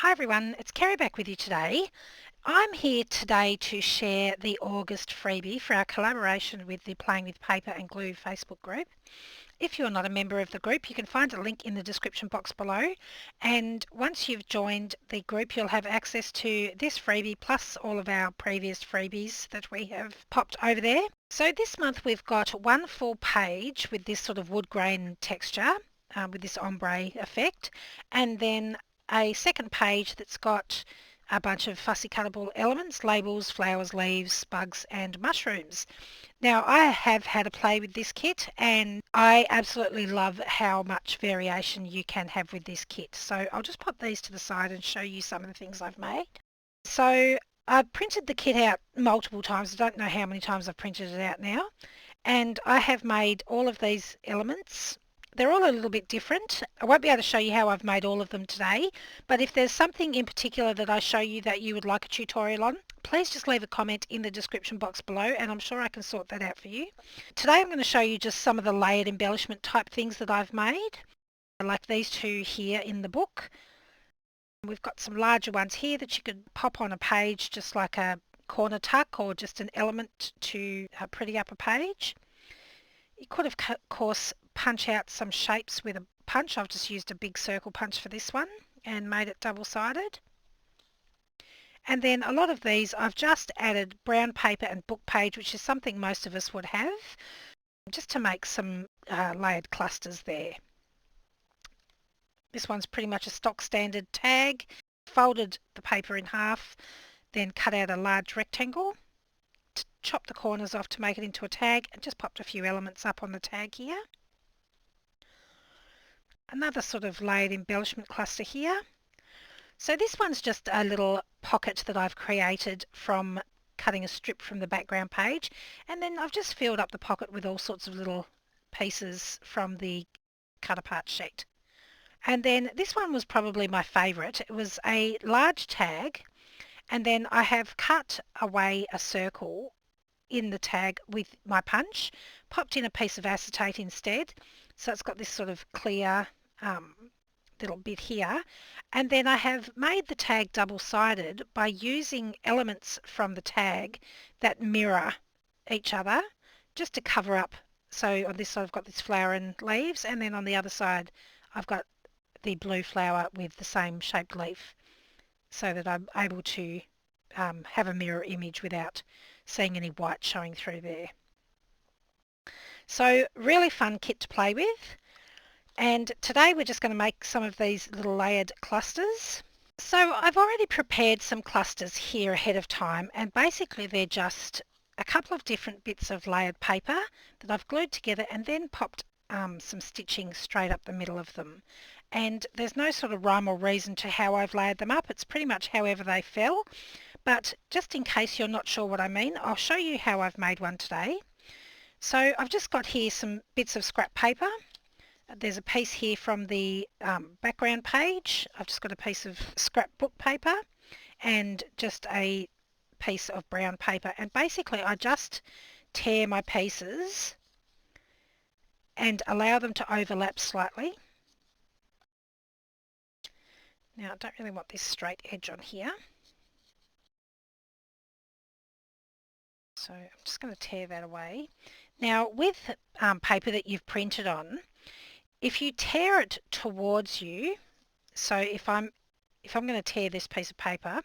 Hi everyone, it's Kerry back with you today. I'm here today to share the August freebie for our collaboration with the Playing with Paper and Glue Facebook group. If you're not a member of the group, you can find a link in the description box below, and once you've joined the group you'll have access to this freebie plus all of our previous freebies that we have popped over there. So this month we've got one full page with this sort of wood grain texture with this ombre effect, and then a second page that's got a bunch of fussy cuttable elements, labels, flowers, leaves, bugs and mushrooms. Now I have had a play with this kit and I absolutely love how much variation you can have with this kit. So I'll just pop these to the side and show you some of the things I've made. So I've printed the kit out multiple times. I don't know how many times I've printed it out now. And I have made all of these elements. They're all a little bit different. I won't be able to show you how I've made all of them today, but if there's something in particular that I show you that you would like a tutorial on, please just leave a comment in the description box below and I'm sure I can sort that out for you. Today I'm going to show you just some of the layered embellishment type things that I've made, like these two here in the book. We've got some larger ones here that you could pop on a page just like a corner tuck or just an element to pretty up a page. You could of course punch out some shapes with a punch. I've just used a big circle punch for this one and made it double-sided. And then a lot of these I've just added brown paper and book page, which is something most of us would have, just to make some layered clusters there. This one's pretty much a stock standard tag. Folded the paper in half, then cut out a large rectangle, chopped the corners off to make it into a tag and just popped a few elements up on the tag here. Another sort of layered embellishment cluster here. So this one's just a little pocket that I've created from cutting a strip from the background page, and then I've just filled up the pocket with all sorts of little pieces from the cut apart sheet. And then this one was probably my favourite. It was a large tag, and then I have cut away a circle in the tag with my punch, popped in a piece of acetate instead, so it's got this sort of clear little bit here, and then I have made the tag double-sided by using elements from the tag that mirror each other just to cover up. So on this side I've got this flower and leaves, and then on the other side I've got the blue flower with the same shaped leaf, so that I'm able to have a mirror image without seeing any white showing through there. So really fun kit to play with. And today we're just going to make some of these little layered clusters. So I've already prepared some clusters here ahead of time, and basically they're just a couple of different bits of layered paper that I've glued together and then popped some stitching straight up the middle of them. And there's no sort of rhyme or reason to how I've layered them up. It's pretty much however they fell. But just in case you're not sure what I mean, I'll show you how I've made one today. So I've just got here some bits of scrap paper. There's a piece here from the background page. I've just got a piece of scrap book paper and just a piece of brown paper. And basically I just tear my pieces and allow them to overlap slightly. Now I don't really want this straight edge on here, so I'm just going to tear that away. Now with paper that you've printed on, if you tear it towards you, so if I'm going to tear this piece of paper,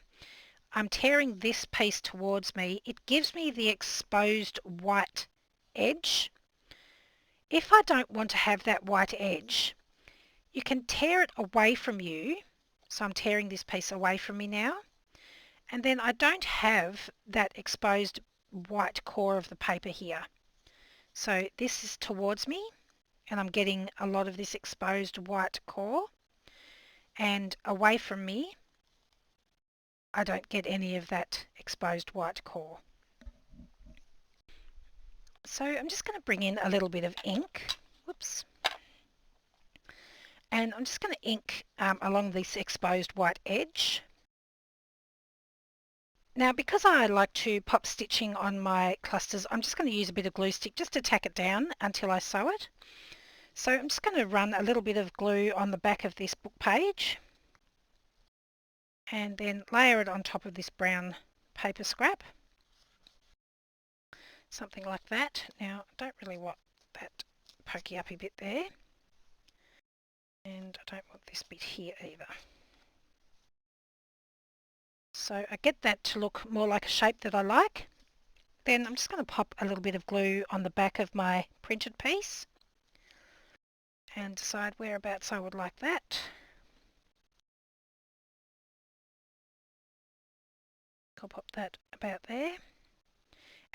I'm tearing this piece towards me, it gives me the exposed white edge. If I don't want to have that white edge, you can tear it away from you. So I'm tearing this piece away from me now, and then I don't have that exposed white core of the paper here. So this is towards me and I'm getting a lot of this exposed white core, and away from me I don't get any of that exposed white core. So I'm just going to bring in a little bit of ink. Whoops. And I'm just going to ink along this exposed white edge. Now because I like to pop stitching on my clusters, I'm just going to use a bit of glue stick just to tack it down until I sew it. So I'm just going to run a little bit of glue on the back of this book page. and then layer it on top of this brown paper scrap. Something like that. Now, I don't really want that pokey uppy bit there. And I don't want this bit here either. So I get that to look more like a shape that I like. Then I'm just going to pop a little bit of glue on the back of my printed piece and decide whereabouts I would like that. I'll pop that about there.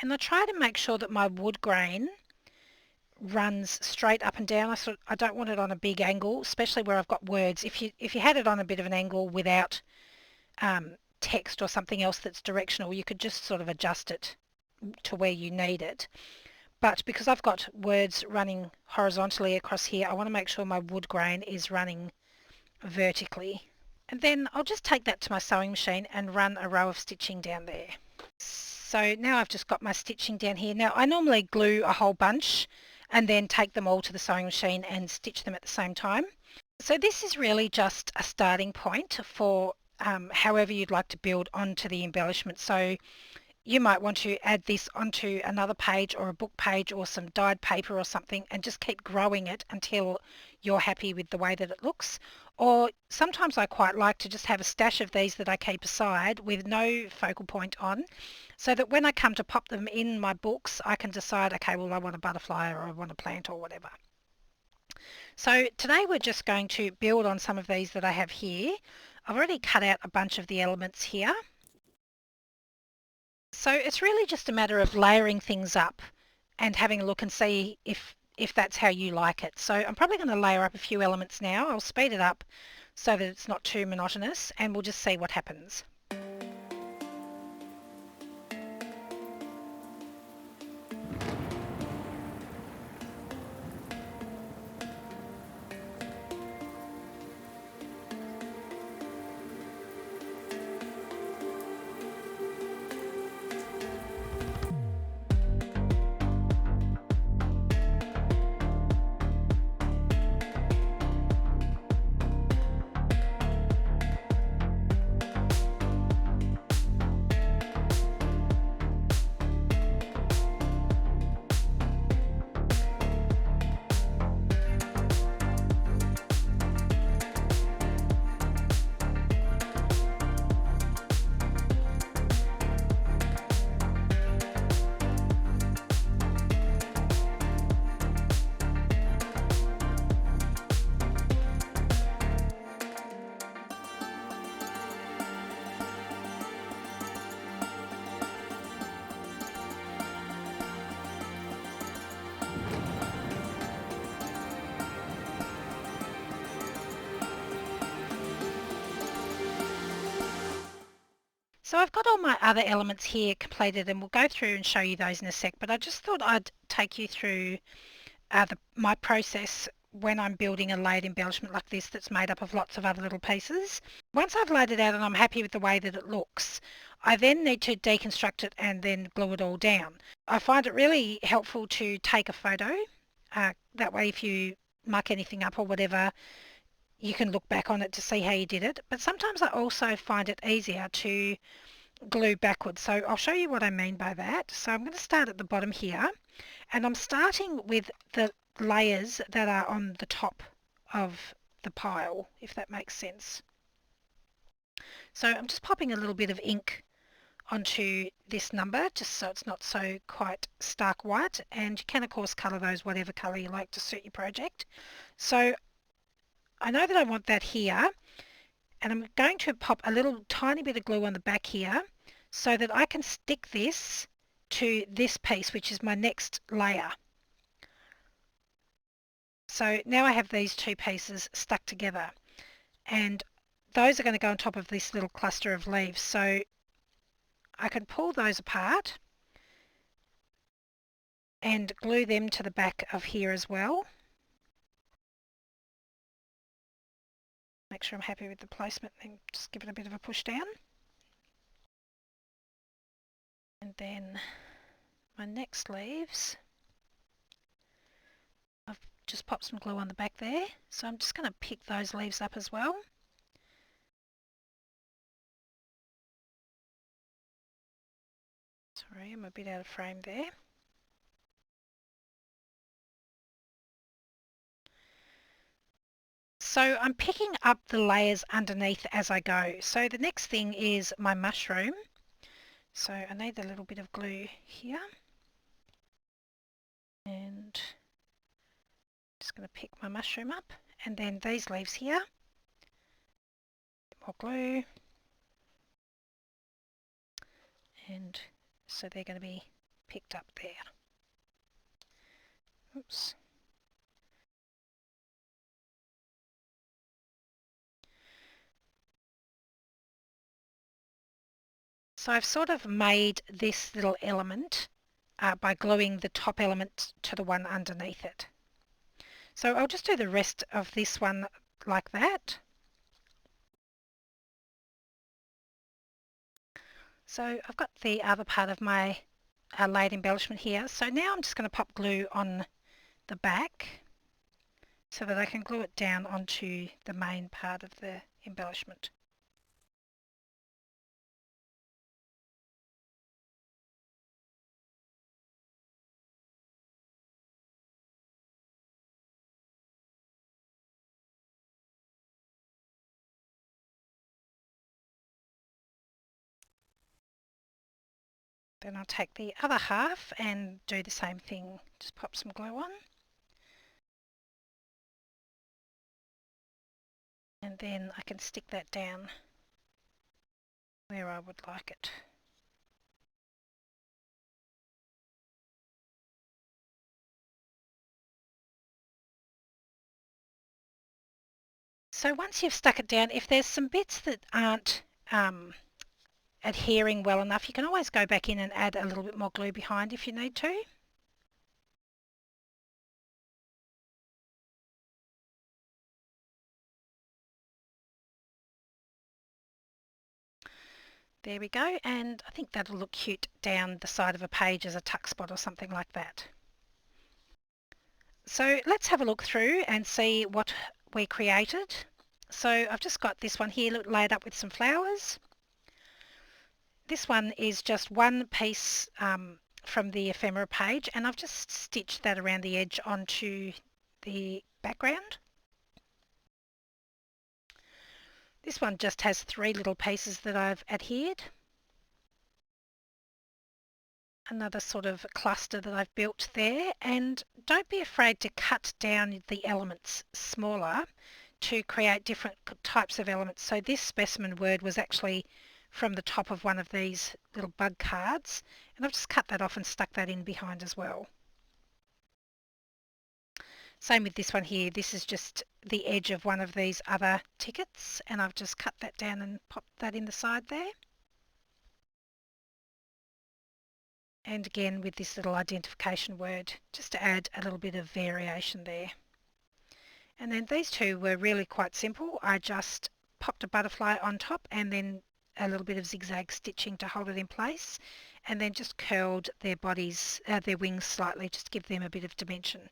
And I try to make sure that my wood grain runs straight up and down. I don't want it on a big angle, especially where I've got words. If you had it on a bit of an angle without text or something else that's directional, you could just sort of adjust it to where you need it. But because I've got words running horizontally across here, I want to make sure my wood grain is running vertically. And then I'll just take that to my sewing machine and run a row of stitching down there. So now I've just got my stitching down here. Now I normally glue a whole bunch and then take them all to the sewing machine and stitch them at the same time. So this is really just a starting point for however you'd like to build onto the embellishment. So you might want to add this onto another page or a book page or some dyed paper or something and just keep growing it until you're happy with the way that it looks. Or sometimes I quite like to just have a stash of these that I keep aside with no focal point on, so that when I come to pop them in my books, I can decide, okay, well, I want a butterfly or I want a plant or whatever. So today we're just going to build on some of these that I have here. I've already cut out a bunch of the elements here. So it's really just a matter of layering things up and having a look and see if that's how you like it. So I'm probably going to layer up a few elements now. I'll speed it up so that it's not too monotonous, and we'll just see what happens. So I've got all my other elements here completed, and we'll go through and show you those in a sec, but I just thought I'd take you through my process when I'm building a layered embellishment like this that's made up of lots of other little pieces. Once I've laid it out and I'm happy with the way that it looks, I then need to deconstruct it and then glue it all down. I find it really helpful to take a photo. That way if you muck anything up or whatever, you can look back on it to see how you did it. But sometimes I also find it easier to glue backwards. So I'll show you what I mean by that. So I'm going to start at the bottom here, and I'm starting with the layers that are on the top of the pile, if that makes sense. So I'm just popping a little bit of ink onto this number just so it's not so quite stark white, and you can of course colour those whatever colour you like to suit your project. So I know that I want that here, and I'm going to pop a little tiny bit of glue on the back here so that I can stick this to this piece, which is my next layer. So now I have these two pieces stuck together, and those are going to go on top of this little cluster of leaves. So I can pull those apart and glue them to the back of here as well. Make sure I'm happy with the placement and just give it a bit of a push down. And then my next leaves, I've just popped some glue on the back there. So I'm just going to pick those leaves up as well. Sorry, I'm a bit out of frame there. So I'm picking up the layers underneath as I go. So the next thing is my mushroom. So I need a little bit of glue here. And just going to pick my mushroom up. And then these leaves here. More glue. And so they're going to be picked up there. Oops. So I've sort of made this little element by gluing the top element to the one underneath it. So I'll just do the rest of this one like that. So I've got the other part of my laid embellishment here. So now I'm just going to pop glue on the back so that I can glue it down onto the main part of the embellishment. Then I'll take the other half and do the same thing. Just pop some glue on. And then I can stick that down where I would like it. So once you've stuck it down, if there's some bits that aren't adhering well enough, you can always go back in and add a little bit more glue behind if you need to. There we go, and I think that'll look cute down the side of a page as a tuck spot or something like that. So let's have a look through and see what we created. So I've just got this one here laid up with some flowers. This one is just one piece from the ephemera page, and I've just stitched that around the edge onto the background. This one just has 3 little pieces that I've adhered. Another sort of cluster that I've built there, and don't be afraid to cut down the elements smaller to create different types of elements. So this specimen word was actually from the top of one of these little bug cards, and I've just cut that off and stuck that in behind as well. Same with this one here. This is just the edge of one of these other tickets, and I've just cut that down and popped that in the side there. And again with this little identification word, just to add a little bit of variation there. And then these two were really quite simple. I just popped a butterfly on top and then a little bit of zigzag stitching to hold it in place, and then just curled their bodies, their wings slightly, just to give them a bit of dimension.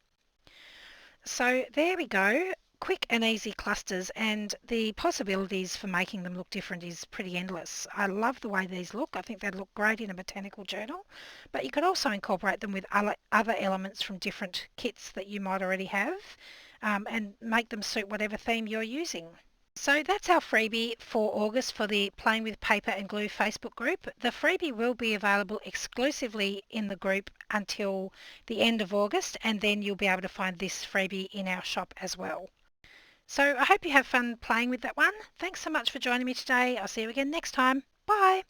So there we go, quick and easy clusters, and the possibilities for making them look different is pretty endless. I love the way these look. I think they'd look great in a botanical journal, but you could also incorporate them with other elements from different kits that you might already have, and make them suit whatever theme you're using. So that's our freebie for August for the Playing with Paper and Glue Facebook group. The freebie will be available exclusively in the group until the end of August, and then you'll be able to find this freebie in our shop as well. So I hope you have fun playing with that one. Thanks so much for joining me today. I'll see you again next time. Bye.